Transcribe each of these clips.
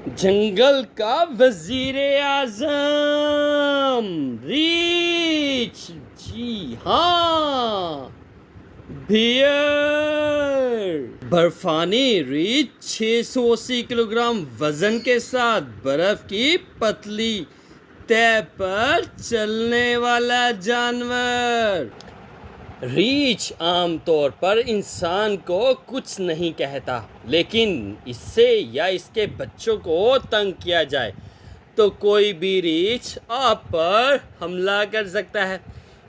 جنگل کا وزیر اعظم ریچھ، جی ہاں، بیئر برفانی ریچھ 680 کلو گرام وزن کے ساتھ برف کی پتلی تہ پر چلنے والا جانور۔ ریچھ عام طور پر انسان کو کچھ نہیں کہتا، لیکن اس سے یا اس کے بچوں کو تنگ کیا جائے تو کوئی بھی ریچھ آپ پر حملہ کر سکتا ہے۔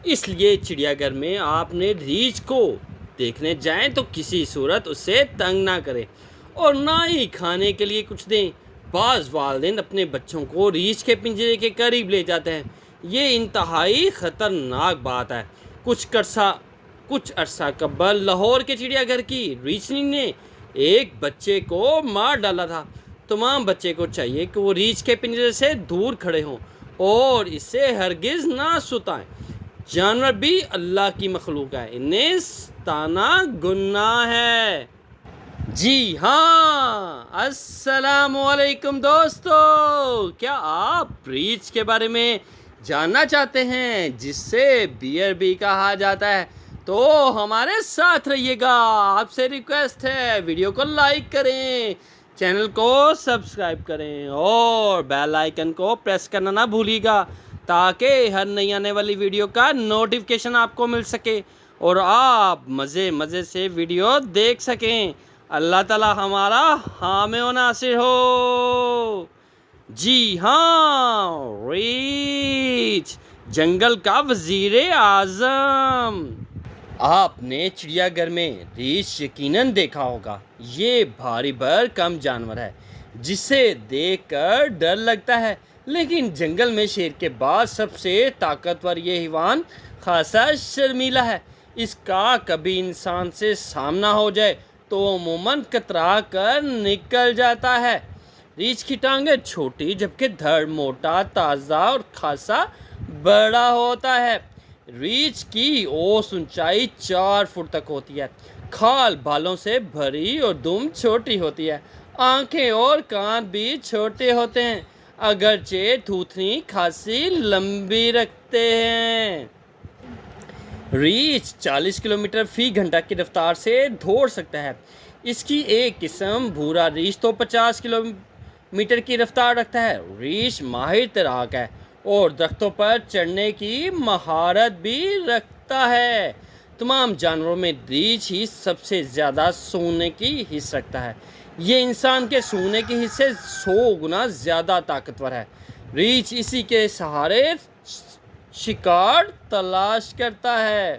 اس لیے چڑیا گھر میں آپ نے ریچھ کو دیکھنے جائیں تو کسی صورت اسے تنگ نہ کریں اور نہ ہی کھانے کے لیے کچھ دیں۔ بعض والدین اپنے بچوں کو ریچھ کے پنجرے کے قریب لے جاتے ہیں۔ یہ انتہائی خطرناک بات ہے۔ کچھ عرصہ قبل لاہور کے چڑیا گھر کی ریچھنی نے ایک بچے کو مار ڈالا تھا۔ تمام بچے کو چاہیے کہ وہ ریچھ کے پنجرے سے دور کھڑے ہوں اور اسے ہرگز نہ ستائیں۔ جانور بھی اللہ کی مخلوق ہے، انہیں ستانا گناہ ہے۔ جی ہاں، السلام علیکم دوستو، کیا آپ ریچھ کے بارے میں جاننا چاہتے ہیں جس سے بیئر بھی کہا جاتا ہے؟ تو ہمارے ساتھ رہیے گا۔ آپ سے ریکویسٹ ہے ویڈیو کو لائک کریں، چینل کو سبسکرائب کریں اور بیل آئیکن کو پریس کرنا نہ بھولیے گا تاکہ ہر نئی آنے والی ویڈیو کا نوٹیفیکیشن آپ کو مل سکے اور آپ مزے سے ویڈیو دیکھ سکیں۔ اللہ تعالی ہمارا حامی و ناصر ہو۔ جی ہاں، ریچھ جنگل کا وزیر اعظم۔ آپ نے چڑیا گھر میں ریچھ یقیناً دیکھا ہوگا۔ یہ بھاری بھرکم جانور ہے جسے دیکھ کر ڈر لگتا ہے، لیکن جنگل میں شیر کے بعد سب سے طاقتور یہ حیوان خاصا شرمیلا ہے۔ اس کا کبھی انسان سے سامنا ہو جائے تو عموماً کترا کر نکل جاتا ہے۔ ریچھ کی ٹانگیں چھوٹی جبکہ دھڑ موٹا، تازہ اور خاصا بڑا ہوتا ہے۔ ریچھ کی اوسط اونچائی 4 فٹ تک ہوتی ہے۔ کھال بالوں سے بھری اور دم چھوٹی ہوتی ہے۔ آنکھیں اور کان بھی چھوٹے ہوتے ہیں، اگرچہ تھوتنی خاصی لمبی رکھتے ہیں۔ ریچھ 40 کلومیٹر فی گھنٹہ کی رفتار سے دوڑ سکتا ہے۔ اس کی ایک قسم بھورا ریچھ تو 50 کلومیٹر کی رفتار رکھتا ہے۔ ریچھ ماہر تیراک ہے اور درختوں پر چڑھنے کی مہارت بھی رکھتا ہے۔ تمام جانوروں میں ریچھ ہی سب سے زیادہ سونگنے کی حس رکھتا ہے۔ یہ انسان کے سونگنے کی حس سے 100 گنا زیادہ طاقتور ہے۔ ریچھ اسی کے سہارے شکار تلاش کرتا ہے۔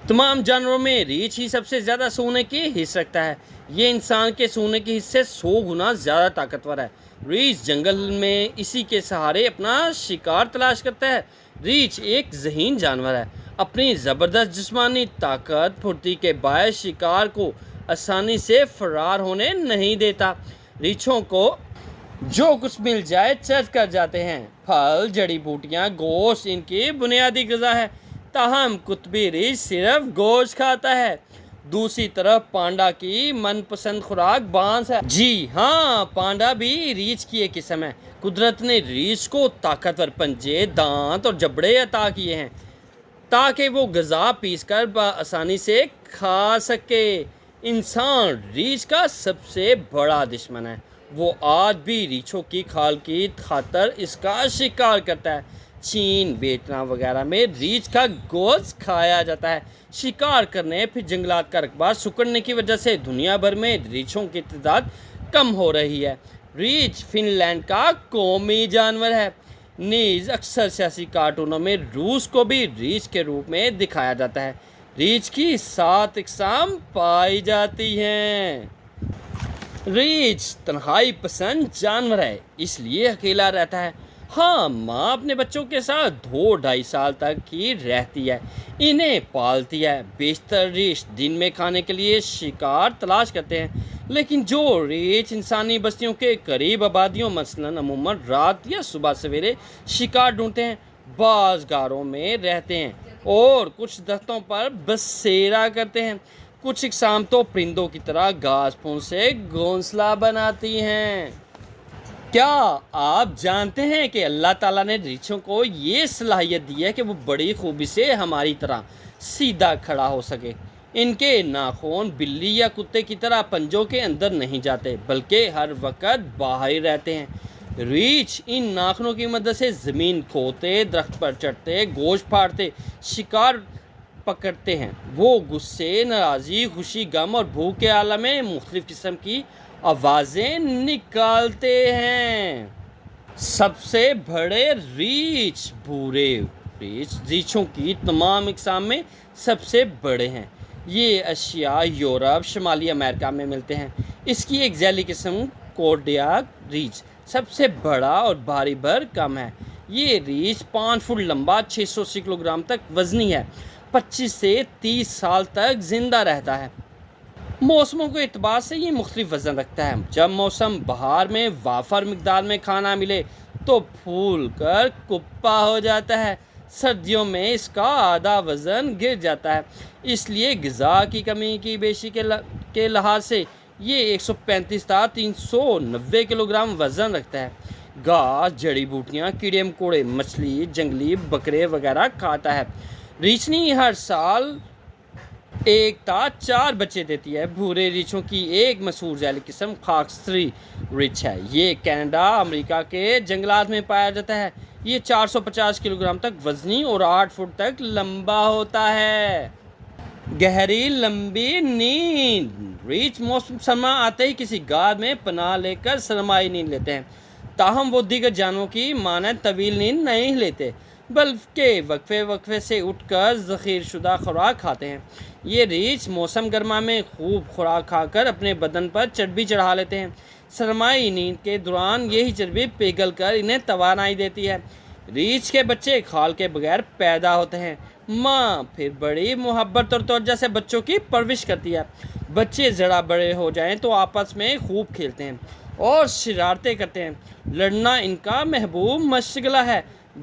تمام جانوروں میں ریچھ ہی سب سے زیادہ سونگنے کی حس رکھتا ہے۔ یہ انسان کے سونگنے کی حس سے 100 گنا زیادہ طاقتور ہے۔ ریچھ جنگل میں اسی کے سہارے اپنا شکار تلاش کرتا ہے۔ ریچھ ایک ذہین جانور ہے۔ اپنی زبردست جسمانی طاقت پھرتی کے باعث شکار کو آسانی سے فرار ہونے نہیں دیتا۔ ریچھوں کو جو کچھ مل جائے چر کر جاتے ہیں۔ پھل، جڑی بوٹیاں، گوشت ان کی بنیادی غذا ہے، تاہم قطبی ریچھ صرف گوشت کھاتا ہے۔ دوسری طرف پانڈا کی من پسند خوراک بانس ہے۔ جی ہاں، پانڈا بھی ریچھ کی ایک قسم ہے۔ قدرت نے ریچھ کو طاقتور پنجے، دانت اور جبڑے عطا کیے ہیں تاکہ وہ غذا پیس کر بآسانی سے کھا سکے۔ انسان ریچھ کا سب سے بڑا دشمن ہے۔ وہ آج بھی ریچھوں کی کھال کی خاطر اس کا شکار کرتا ہے۔ چین، ویتنام وغیرہ میں ریچھ کا گوشت کھایا جاتا ہے۔ شکار کرنے پھر جنگلات کا رقبہ سکڑنے کی وجہ سے دنیا بھر میں ریچھوں کی تعداد کم ہو رہی ہے۔ ریچھ فن لینڈ کا قومی جانور ہے۔ نیز اکثر سیاسی کارٹونوں میں روس کو بھی ریچھ کے روپ میں دکھایا جاتا ہے۔ ریچھ کی 7 اقسام پائی جاتی ہیں۔ ریچھ تنہائی پسند جانور ہے، اس لیے اکیلا رہتا ہے۔ ہاں، ماں اپنے بچوں کے ساتھ 2-2.5 سال تک ہی رہتی ہے، انہیں پالتی ہے۔ بیشتر ریچھ دن میں کھانے کے لیے شکار تلاش کرتے ہیں، لیکن جو ریچھ انسانی بستیوں کے قریب آبادیوں مثلاً عموماً رات یا صبح سویرے شکار ڈھونڈتے ہیں، بعض غاروں میں رہتے ہیں اور کچھ درختوں پر بسیرا کرتے ہیں۔ کچھ اقسام تو پرندوں کی طرح گھاس پھوس سے گھونسلہ بناتی ہیں۔ کیا آپ جانتے ہیں کہ اللہ تعالیٰ نے ریچھوں کو یہ صلاحیت دی ہے کہ وہ بڑی خوبی سے ہماری طرح سیدھا کھڑا ہو سکے؟ ان کے ناخن بلی یا کتے کی طرح پنجوں کے اندر نہیں جاتے بلکہ ہر وقت باہر ہی رہتے ہیں۔ ریچھ ان ناخنوں کی مدد سے زمین کھودتے، درخت پر چڑھتے، گوشت پھاڑتے، شکار پکڑتے ہیں۔ وہ غصے، ناراضی، خوشی، غم اور بھوک کے عالم میں مختلف قسم کی آوازیں نکالتے ہیں۔ سب سے بڑے ریچھ بھورے ریچھ ریچھوں کی تمام اقسام میں سب سے بڑے ہیں۔ یہ اشیا یورپ، شمالی امریکہ میں ملتے ہیں۔ اس کی ایک ذیلی قسم کوڈیاک ریچھ سب سے بڑا اور بھاری بھرکم ہے۔ یہ ریچھ 5 فٹ لمبا، 680 کلو گرام تک وزنی ہے، 25 سے 30 سال تک زندہ رہتا ہے۔ موسموں کے اعتبار سے یہ مختلف وزن رکھتا ہے۔ جب موسم بہار میں وافر مقدار میں کھانا ملے تو پھول کر کپا ہو جاتا ہے، سردیوں میں اس کا آدھا وزن گر جاتا ہے۔ اس لیے غذا کی کمی کی بیشی کے لحاظ سے یہ 135 تا 390 کلو گرام وزن رکھتا ہے۔ گھاس، جڑی بوٹیاں، کیڑے مکوڑے، مچھلی، جنگلی بکرے وغیرہ کھاتا ہے۔ ریچھنی ہر سال 1 تا 4 بچے دیتی ہے۔ بھورے ریچھوں کی ایک مشہور ذیلی قسم خاکستری ریچھ ہے۔ یہ کینیڈا، امریکہ کے جنگلات میں پایا جاتا ہے۔ یہ 450 کلو گرام تک وزنی اور 8 فٹ تک لمبا ہوتا ہے۔ گہری لمبی نیند ریچھ موسم سرما آتے ہی کسی غار میں پناہ لے کر سرمائی نیند لیتے ہیں۔ تاہم وہ دیگر جانوروں کی مانند طویل نیند نہیں لیتے بلکہ وقفے وقفے سے اٹھ کر ذخیرہ شدہ خوراک کھاتے ہیں۔ یہ ریچھ موسم گرما میں خوب خوراک کھا کر اپنے بدن پر چربی چڑھا لیتے ہیں۔ سرمائی نیند کے دوران یہی چربی پگھل کر انہیں توانائی دیتی ہے۔ ریچھ کے بچے کھال کے بغیر پیدا ہوتے ہیں۔ ماں پھر بڑی محبت اور توجہ سے بچوں کی پرورش کرتی ہے۔ بچے ذرا بڑے ہو جائیں تو آپس میں خوب کھیلتے ہیں اور شرارتیں کرتے ہیں۔ لڑنا ان کا محبوب مشغلہ ہے۔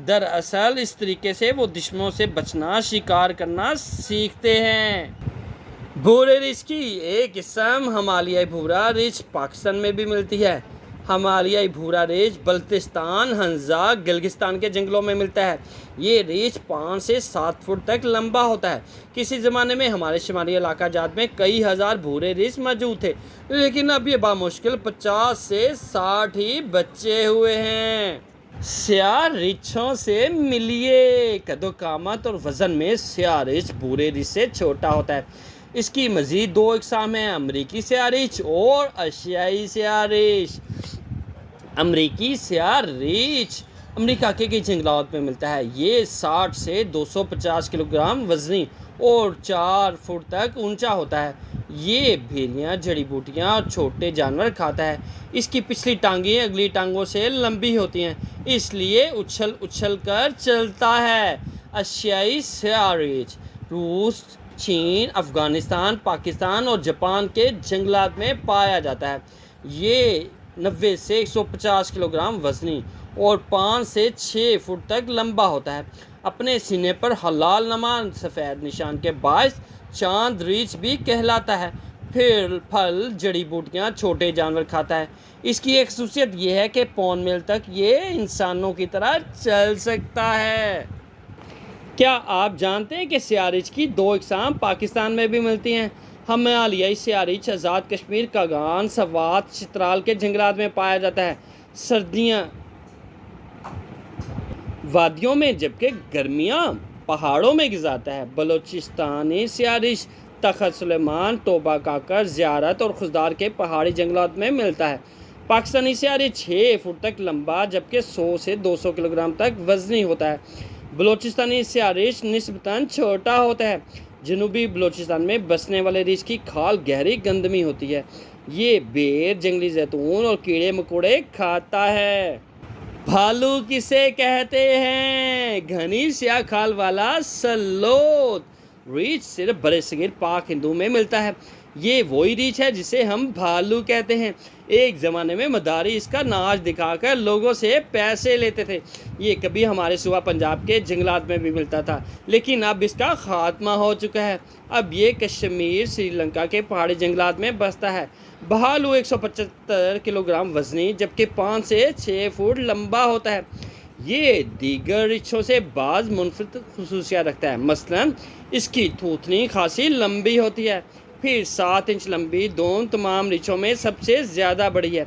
دراصل اس طریقے سے وہ دشمنوں سے بچنا، شکار کرنا سیکھتے ہیں۔ بھورے ریچھ کی ایک قسم ہمالیائی بھورا ریچھ پاکستان میں بھی ملتی ہے۔ ہمالیائی بھورا ریچھ بلتستان، ہنزا، گلگستان کے جنگلوں میں ملتا ہے۔ یہ ریچھ 5 سے 7 فٹ تک لمبا ہوتا ہے۔ کسی زمانے میں ہمارے شمالی علاقہ جات میں کئی ہزار بھورے ریچھ موجود تھے، لیکن اب یہ بامشکل 50 سے 60 ہی بچے ہوئے ہیں۔ سیاہ ریچھوں سے ملیے۔ قد و قامت اور وزن میں سیاہ ریچھ بھورے ریچھ سے چھوٹا ہوتا ہے۔ اس کی مزید 2 اقسام ہیں، امریکی سیاہ ریچھ اور ایشیائی سیاہ ریچھ۔ امریکی سیاہ ریچھ امریکہ کے کئی جنگلات میں ملتا ہے۔ یہ 60 سے 250 کلو گرام وزنی اور 4 فٹ تک اونچا ہوتا ہے۔ یہ بھیریاں، جڑی بوٹیاں اور چھوٹے جانور کھاتا ہے۔ اس کی پچھلی ٹانگیں اگلی ٹانگوں سے لمبی ہوتی ہیں، اس لیے اچھل اچھل کر چلتا ہے۔ ایشیائی سیاہ ریچھ روس، چین، افغانستان، پاکستان اور جاپان کے جنگلات میں پایا جاتا ہے۔ یہ 90 سے 150 کلو گرام وزنی اور 5 سے 6 فٹ تک لمبا ہوتا ہے۔ اپنے سینے پر ہلال نما سفید نشان کے باعث چاند ریچھ بھی کہلاتا ہے۔ پھل، جڑی بوٹیاں، چھوٹے جانور کھاتا ہے۔ اس کی ایک خصوصیت یہ ہے کہ پون میل تک یہ انسانوں کی طرح چل سکتا ہے۔ کیا آپ جانتے ہیں کہ سیاہ ریچھ کی 2 اقسام پاکستان میں بھی ملتی ہیں؟ ہمالیائی سیاہ ریچھ آزاد کشمیر، کاغان، سوات، چترال کے جنگلات میں پایا جاتا ہے، سردیاں وادیوں میں جبکہ گرمیاں پہاڑوں میں گزارتا ہے۔ بلوچستانی سیاہ ریچھ تخت سلیمان، توبہ کاکر، زیارت اور خضدار کے پہاڑی جنگلات میں ملتا ہے۔ پاکستانی سیاہ ریچھ 6 فٹ تک لمبا جبکہ 100 سے 200 کلو گرام تک وزنی ہوتا ہے۔ بلوچستانی سیاہ ریچھ نسبتاً چھوٹا ہوتا ہے۔ جنوبی بلوچستان میں بسنے والے ریچھ کی کھال گہری گندمی ہوتی ہے۔ یہ بیر، جنگلی زیتون اور کیڑے مکوڑے کھاتا ہے۔ بھالو کسے کہتے ہیں؟ گھنی سیاہ کھال والا سلوت ریچھ صرف برصغیر پاک ہندو میں ملتا ہے۔ یہ وہی ریچھ ہے جسے ہم بھالو کہتے ہیں۔ ایک زمانے میں مداری اس کا ناچ دکھا کر لوگوں سے پیسے لیتے تھے۔ یہ کبھی ہمارے صوبہ پنجاب کے جنگلات میں بھی ملتا تھا، لیکن اب اس کا خاتمہ ہو چکا ہے۔ اب یہ کشمیر، سری لنکا کے پہاڑی جنگلات میں بستا ہے۔ بھالو 175 کلوگرام وزنی جبکہ 5 سے 6 فٹ لمبا ہوتا ہے۔ یہ دیگر ریچھوں سے بعض منفرد خصوصیات رکھتا ہے، مثلاً اس کی تھوتنی خاصی لمبی ہوتی ہے، پھر 7 انچ لمبی دون تمام ریچھوں میں سب سے زیادہ بڑی ہے۔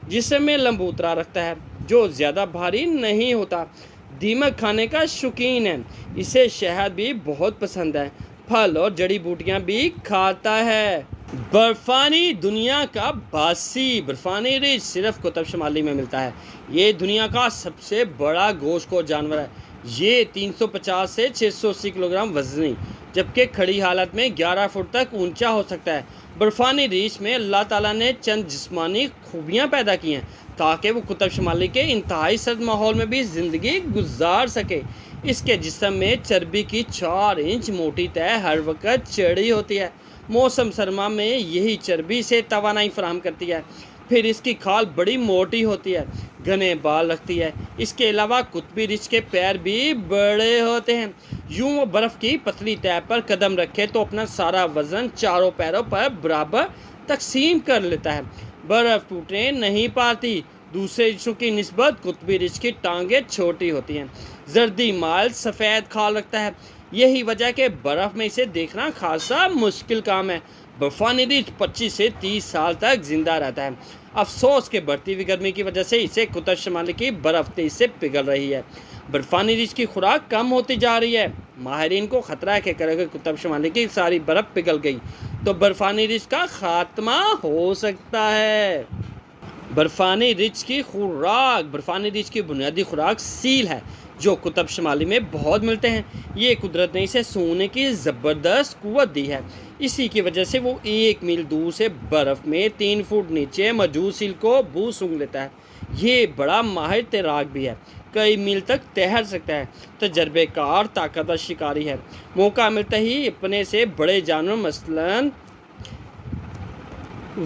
جسم میں لمبوترا رکھتا ہے جو زیادہ بھاری نہیں ہوتا۔ دیمک کھانے کا شوقین ہے، اسے شہد بھی بہت پسند ہے، پھل اور جڑی بوٹیاں بھی کھاتا ہے۔ برفانی دنیا کا باسی برفانی ریچھ صرف قطب شمالی میں ملتا ہے۔ یہ دنیا کا سب سے بڑا گوشت خور جانور ہے۔ یہ 350 سے 680 کلوگرام وزنی جبکہ کھڑی حالت میں 11 فٹ تک اونچا ہو سکتا ہے۔ برفانی ریچھ میں اللہ تعالیٰ نے چند جسمانی خوبیاں پیدا کی ہیں تاکہ وہ قطب شمالی کے انتہائی سرد ماحول میں بھی زندگی گزار سکے۔ اس کے جسم میں چربی کی 4 انچ موٹی تہ ہر وقت چڑھی ہوتی ہے۔ موسم سرما میں یہی چربی سے توانائی فراہم کرتی ہے۔ پھر اس کی کھال بڑی موٹی ہوتی ہے، گھنے بال رکھتی ہے۔ اس کے علاوہ قطبی ریچھ کے پیر بھی بڑے ہوتے ہیں۔ یوں وہ برف کی پتلی تہ پر قدم رکھے تو اپنا سارا وزن چاروں پیروں پر برابر تقسیم کر لیتا ہے۔ برف ٹوٹنے نہیں پاتی۔ دوسرے ریچھوں کی نسبت قطبی ریچھ کی ٹانگیں چھوٹی ہوتی ہیں۔ زردی مائل سفید کھال رکھتا ہے، یہی وجہ کہ برف میں اسے دیکھنا خاصا مشکل کام ہے۔ برفانی ریچھ 25 سے 30 سال تک زندہ رہتا ہے۔ افسوس کہ بڑھتی ہوئی گرمی کی وجہ سے اسے قطب شمالی کی برف تیزی سے پگھل رہی ہے۔ برفانی ریچھ کی خوراک کم ہوتی جا رہی ہے۔ ماہرین کو خطرہ ہے کہ اگر قطب شمالی کی ساری برف پگھل گئی تو برفانی ریچھ کا خاتمہ ہو سکتا ہے۔ برفانی ریچھ کی خوراک برفانی ریچھ کی بنیادی خوراک سیل ہے جو قطب شمالی میں بہت ملتے ہیں۔ یہ قدرت نے اسے سونگنے کی زبردست قوت دی ہے، اسی کی وجہ سے وہ 1 میل دور سے برف میں 3 فٹ نیچے موجود سیل کو بو سونگھ لیتا ہے۔ یہ بڑا ماہر تیراک بھی ہے، کئی میل تک تیر سکتا ہے، تجربے کار طاقتور شکاری ہے۔ موقع ملتا ہی اپنے سے بڑے جانور مثلاً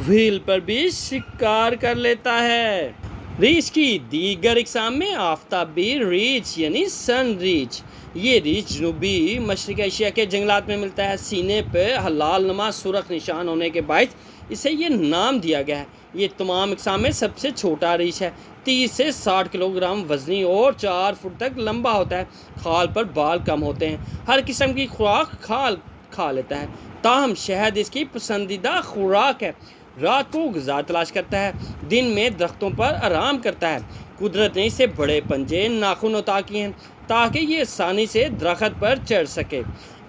وھیل پر بھی شکار کر لیتا ہے۔ ریچھ کی دیگر اقسام میں آفتابی ریچھ یعنی سن ریچھ۔ یہ ریچھ جنوبی مشرقی ایشیا کے جنگلات میں ملتا ہے۔ سینے پہ ہلال نما سرخ نشان ہونے کے باعث اسے یہ نام دیا گیا ہے۔ یہ تمام اقسام میں سب سے چھوٹا ریچھ ہے، 30 سے 60 کلوگرام وزنی اور 4 فٹ تک لمبا ہوتا ہے۔ کھال پر بال کم ہوتے ہیں، ہر قسم کی خوراک کھال کھا لیتا ہے، تاہم شہد اس کی پسندیدہ خوراک ہے۔ رات کو غذا تلاش کرتا ہے، دن میں درختوں پر آرام کرتا ہے۔ قدرت نے اسے بڑے پنجے ناخن عطا کیے ہیں تاکہ یہ آسانی سے درخت پر چڑھ سکے۔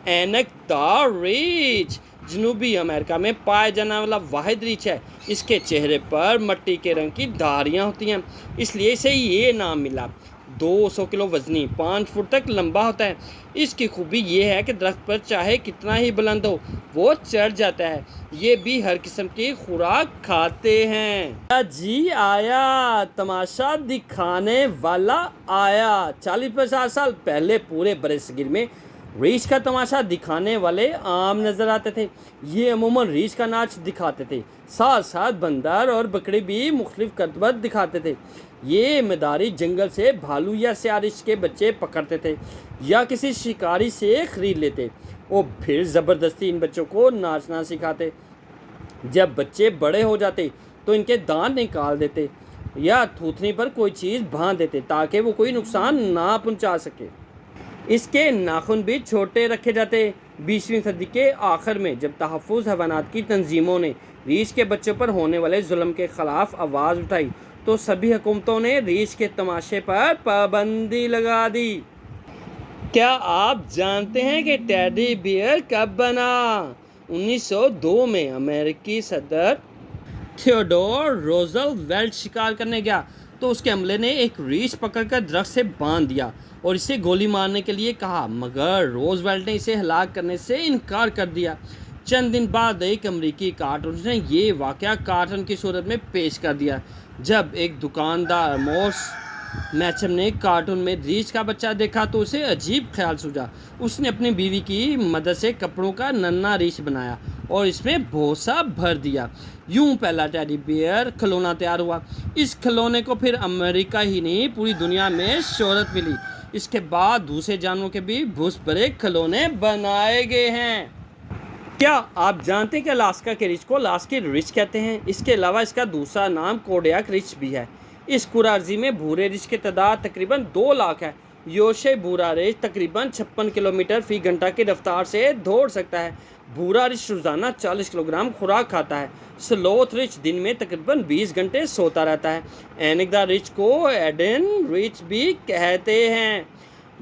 اینک دار ریچھ جنوبی امریکہ میں پائے جانے والا واحد ریچھ ہے۔ اس کے چہرے پر مٹی کے رنگ کی دھاریاں ہوتی ہیں، اس لیے اسے یہ نام ملا۔ 200 کلو وزنی، 5 فٹ تک لمبا ہوتا ہے۔ اس کی خوبی یہ ہے کہ درخت پر چاہے کتنا ہی بلند ہو وہ چڑھ جاتا ہے۔ یہ بھی ہر قسم کی خوراک کھاتے ہیں۔ جی آیا تماشا دکھانے والا آیا۔ 40-50 سال پہلے پورے برصغیر میں ریچھ کا تماشا دکھانے والے عام نظر آتے تھے۔ یہ عموماً ریچھ کا ناچ دکھاتے تھے، ساتھ ساتھ بندر اور بکری بھی مختلف کرتبت دکھاتے تھے۔ یہ مداری جنگل سے بھالو یا سیاہ ریچھ کے بچے پکڑتے تھے یا کسی شکاری سے خرید لیتے اور پھر زبردستی ان بچوں کو ناچنا سکھاتے۔ جب بچے بڑے ہو جاتے تو ان کے دانت نکال دیتے یا تھوتنی پر کوئی چیز باندھ دیتے تاکہ وہ کوئی نقصان نہ پہنچا سکے۔ اس کے ناخن بھی چھوٹے رکھے جاتے۔ 20ویں صدی کے آخر میں جب تحفظ حیوانات کی تنظیموں نے ریچھ کے بچوں پر ہونے والے ظلم کے خلاف آواز اٹھائی تو سبھی حکومتوں نے ریچھ کے تماشے پر پابندی لگا دی۔ کیا آپ جانتے ہیں کہ ٹیڈی بیئر کب بنا؟ 1902 میں امریکی صدر تھیوڈور روزویلٹ شکار کرنے گیا تو اس کے عملے نے ایک ریچھ پکڑ کر درخت سے باندھ دیا اور اسے گولی مارنے کے لیے کہا، مگر روزویلٹ نے اسے ہلاک کرنے سے انکار کر دیا۔ چند دن بعد ایک امریکی کارٹونسٹ نے یہ واقعہ کارٹون کی صورت میں پیش کر دیا۔ جب ایک دکاندار مورس میچم نے کارٹون میں ریچھ کا بچہ دیکھا تو اسے عجیب خیال سوچا۔ اس نے اپنی بیوی کی مدد سے کپڑوں کا ننھا ریچھ بنایا اور اس میں بھوسا بھر دیا۔ یوں پہلا ٹیڈی بیئر کھلونا تیار ہوا۔ اس کھلونے کو پھر امریکہ ہی نہیں پوری دنیا میں شہرت ملی۔ اس کے بعد دوسرے جانوروں کے بھی بھوس بھرے کھلونے بنائے گئے ہیں۔ کیا آپ جانتے ہیں کہ الاسکا کے ریچھ کو الاسکن ریچھ کہتے ہیں؟ اس کے علاوہ اس کا دوسرا نام کوڈیاک ریچھ بھی ہے۔ اس کرہ ارضی میں بھورے ریچھ کی تعداد تقریباً 2 لاکھ ہے۔ یوشے بھورا ریچھ تقریباً 56 کلومیٹر فی گھنٹہ کی رفتار سے دوڑ سکتا ہے۔ بھورا ریچھ روزانہ 40 کلوگرام خوراک کھاتا ہے۔ سلوتھ ریچھ دن میں تقریباً 20 گھنٹے سوتا رہتا ہے۔ اینگدا ریچھ کو ایڈن ریچھ بھی کہتے ہیں۔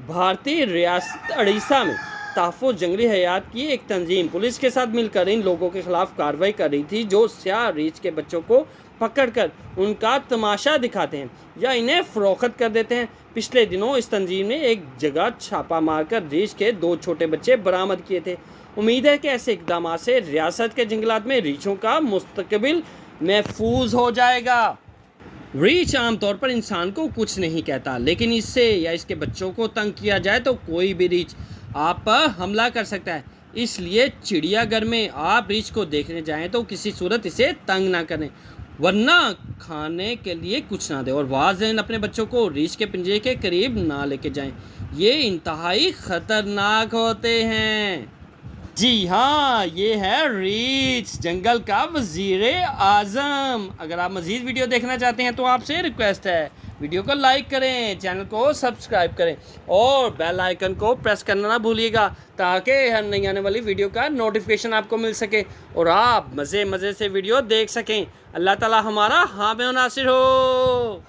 بھارتی ریاست اڑیسہ میں تحفظ جنگلی حیات کی ایک تنظیم پولیس کے ساتھ مل کر ان لوگوں کے خلاف کارروائی کر رہی تھی جو سیاہ ریچھ کے بچوں کو پکڑ کر ان کا تماشا دکھاتے ہیں یا انہیں فروخت کر دیتے ہیں۔ پچھلے دنوں اس تنظیم نے ایک جگہ چھاپا مار کر ریچھ کے 2 چھوٹے بچے برآمد کیے تھے۔ امید ہے کہ ایسے اقدامات سے ریاست کے جنگلات میں ریچھوں کا مستقبل محفوظ ہو جائے گا۔ ریچھ عام طور پر انسان کو کچھ نہیں کہتا، لیکن اس سے یا اس کے بچوں کو تنگ کیا جائے تو کوئی بھی ریچھ آپ پر حملہ کر سکتا ہے۔ اس لیے چڑیا گھر میں آپ ریچھ کو دیکھنے جائیں تو کسی صورت اسے تنگ نہ کریں، ورنہ کھانے کے لیے کچھ نہ دیں، اور واضح اپنے بچوں کو ریچھ کے پنجرے کے قریب نہ لے کے جائیں، یہ انتہائی خطرناک ہوتے ہیں۔ جی ہاں، یہ ہے ریچھ، جنگل کا وزیر اعظم۔ اگر آپ مزید ویڈیو دیکھنا چاہتے ہیں تو آپ سے ریکویسٹ ہے ویڈیو کو لائک کریں، چینل کو سبسکرائب کریں اور بیل آئیکن کو پریس کرنا نہ بھولیے گا تاکہ ہر نئی آنے والی ویڈیو کا نوٹیفیکیشن آپ کو مل سکے اور آپ مزے سے ویڈیو دیکھ سکیں۔ اللہ تعالی ہمارا حامی و ناصر ہو۔